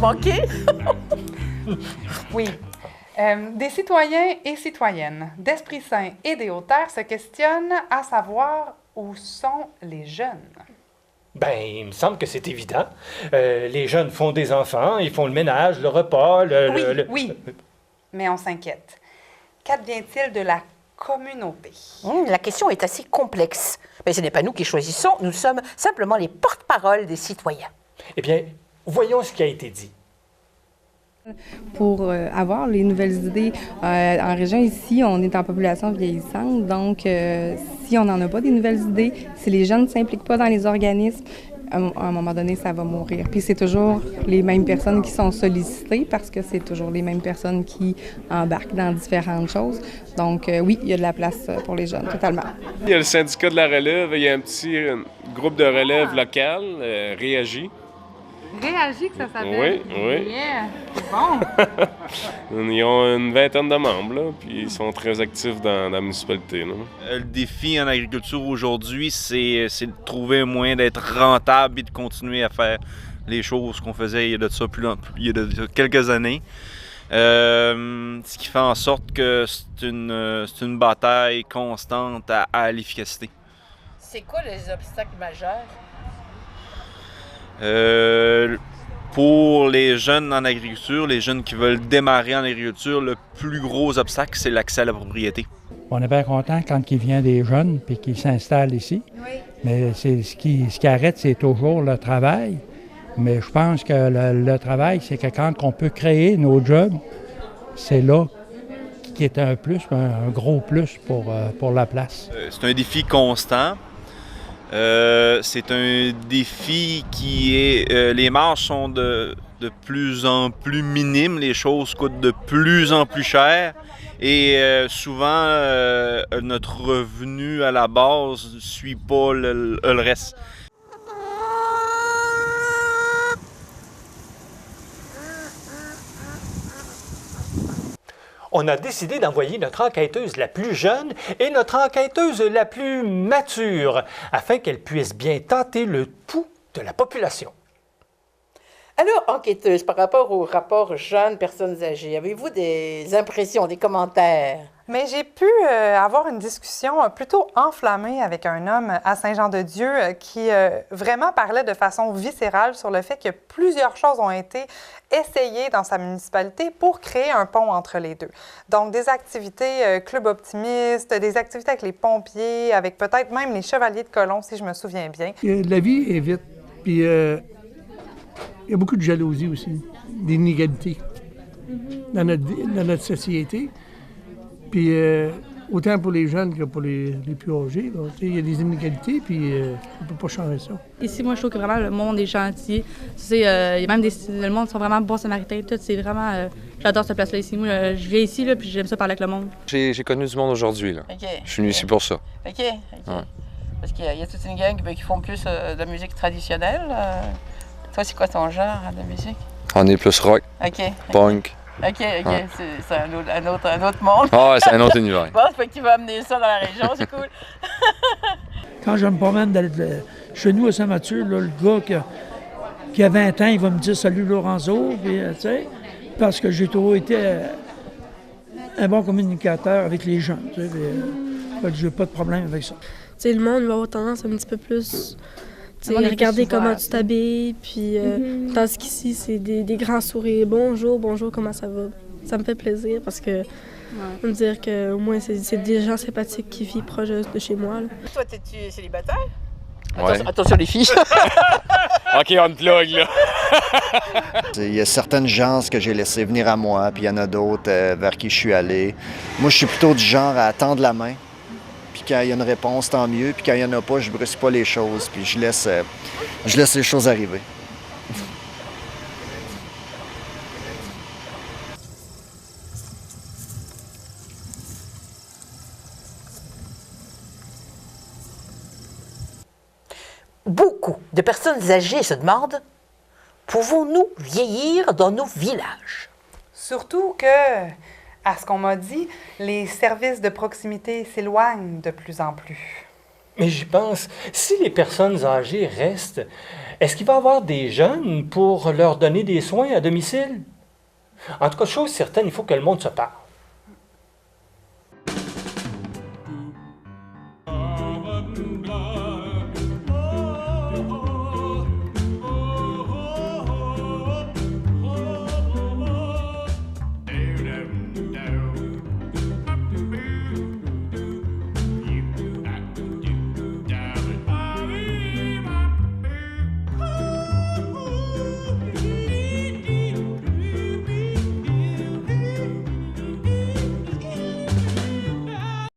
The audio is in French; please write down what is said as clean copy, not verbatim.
manqué. Oui. Des citoyens et citoyennes d'Esprit Saint et des Hautes-Terres se questionnent à savoir où sont les jeunes. Ben, il me semble que c'est évident. Les jeunes font des enfants, ils font le ménage, le repas, Oui, mais on s'inquiète. Qu'advient-il de la communauté? La question est assez complexe. Mais ce n'est pas nous qui choisissons, nous sommes simplement les porte-parole des citoyens. Eh bien, voyons ce qui a été dit. Pour avoir les nouvelles idées, en région ici, on est en population vieillissante, donc si on n'en a pas des nouvelles idées, si les jeunes ne s'impliquent pas dans les organismes, à un moment donné, ça va mourir. Puis c'est toujours les mêmes personnes qui sont sollicitées parce que c'est toujours les mêmes personnes qui embarquent dans différentes choses. Donc oui, il y a de la place pour les jeunes, totalement. Il y a le syndicat de la relève, il y a un petit groupe de relève local, Réagi. Réagis que ça s'appelle. Oui. Yeah, c'est bon. Ils ont une vingtaine de membres, là, puis ils sont très actifs dans la municipalité. Là. Le défi en agriculture aujourd'hui, c'est de trouver un moyen d'être rentable et de continuer à faire les choses qu'on faisait il y a de quelques années. Ce qui fait en sorte que c'est une bataille constante à l'efficacité. C'est quoi les obstacles majeurs? Pour les jeunes en agriculture, les jeunes qui veulent démarrer en agriculture, le plus gros obstacle, c'est l'accès à la propriété. On est bien content quand il vient des jeunes et qu'ils s'installent ici. Oui. Mais ce qui arrête, c'est toujours le travail. Mais je pense que le travail, c'est que quand on peut créer nos jobs, c'est là qui est un plus, un gros plus pour la place. C'est un défi constant. C'est un défi qui est... les marges sont de plus en plus minimes, les choses coûtent de plus en plus cher et souvent notre revenu à la base ne suit pas le reste. On a décidé d'envoyer notre enquêteuse la plus jeune et notre enquêteuse la plus mature, afin qu'elle puisse bien tenter le pouls de la population. Alors, enquêteuse, par rapport au rapport jeunes personnes âgées, avez-vous des impressions, des commentaires? Mais j'ai pu avoir une discussion plutôt enflammée avec un homme à Saint-Jean-de-Dieu qui vraiment parlait de façon viscérale sur le fait que plusieurs choses ont été essayées dans sa municipalité pour créer un pont entre les deux. Donc, des activités club optimiste, des activités avec les pompiers, avec peut-être même les chevaliers de colon, si je me souviens bien. La vie est vite, puis il y a beaucoup de jalousie aussi, d'inégalité dans notre société. Puis autant pour les jeunes que pour les plus âgés. Il y a des inégalités, puis on ne peut pas changer ça. Ici, moi, je trouve que vraiment le monde est gentil. Il y a même le monde sont vraiment bons samaritains. Tout, c'est vraiment... j'adore cette place-là ici. Moi, je viens ici, là, puis j'aime ça parler avec le monde. J'ai connu du monde aujourd'hui. Là. Okay. Je suis venu ici pour ça. OK. Ouais. Parce qu'il y a toute une gang qui font plus de la musique traditionnelle. Toi, c'est quoi ton genre de musique? On est plus rock, punk. OK. Ouais. C'est un autre monde. Ah, c'est un autre univers. Bon, c'est fait que tu vas amener ça dans la région, c'est cool. Quand je me promène chez nous à Saint-Mathieu, là, le gars qui a 20 ans, il va me dire « Salut Lorenzo », parce que j'ai toujours été un bon communicateur avec les gens. Je n'ai pas de problème avec ça. Le monde va avoir tendance un petit peu plus... regarder comment tu t'habilles, puis tandis qu'ici, c'est des grands sourires. Bonjour, comment ça va? Ça me fait plaisir parce que me dire qu'au moins, c'est des gens sympathiques qui vivent proche de chez moi. Là. Toi, es-tu célibataire? Ouais. Attention les filles! OK, on plug, là! Il y a certaines gens que j'ai laissées venir à moi, puis il y en a d'autres vers qui je suis allé. Moi, je suis plutôt du genre à tendre la main. Puis quand il y a une réponse, tant mieux. Puis quand il n'y en a pas, je ne brusque pas les choses. Puis je laisse les choses arriver. Beaucoup de personnes âgées se demandent « Pouvons-nous vieillir dans nos villages? » Surtout que, à ce qu'on m'a dit, les services de proximité s'éloignent de plus en plus. Mais j'y pense, si les personnes âgées restent, est-ce qu'il va y avoir des jeunes pour leur donner des soins à domicile? En tout cas, chose certaine, il faut que le monde se parle.